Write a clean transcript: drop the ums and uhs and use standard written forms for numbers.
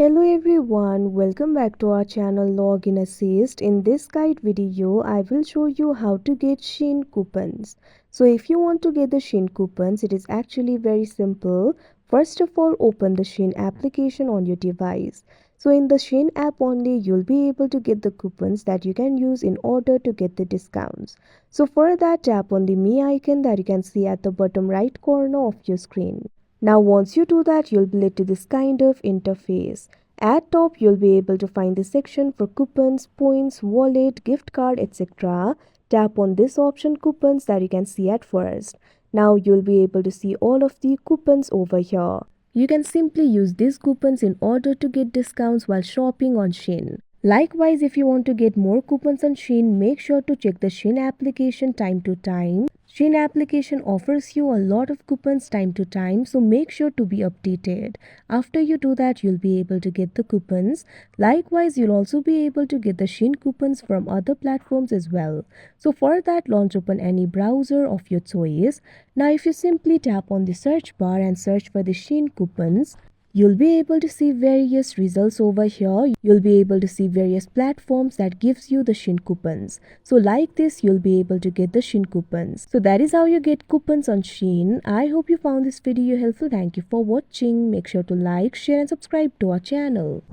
Hello everyone, welcome back to our channel Login Assist. In this guide video, I will show you how to get Shein coupons. So if you want to get the Shein coupons, it is actually very simple. First of all, open the Shein application on your device. So in the Shein app only, you'll be able to get the coupons that you can use in order to get the discounts. So for that, tap on the Me icon that you can see at the bottom right corner of your screen. Now once you do that, you'll be led to this kind of interface. At top, you'll be able to find the section for coupons, points, wallet, gift card, etc. Tap on this option coupons that you can see at first. Now you'll be able to see all of the coupons over here. You can simply use these coupons in order to get discounts while shopping on Shein. Likewise, if you want to get more coupons on Shein, make sure to check the Shein application time to time. Shein application offers you a lot of coupons time to time, so make sure to be updated. After you do that, you'll be able to get the coupons. Likewise, you'll also be able to get the Shein coupons from other platforms as well. So for that, launch open any browser of your choice. Now if you simply tap on the search bar and search for the Shein coupons, you'll be able to see various results over here. You'll be able to see various platforms that gives you the Shein coupons. So like this, you'll be able to get the Shein coupons. So that is how you get coupons on Shein. I hope you found this video helpful. Thank you for watching. Make sure to like, share and subscribe to our channel.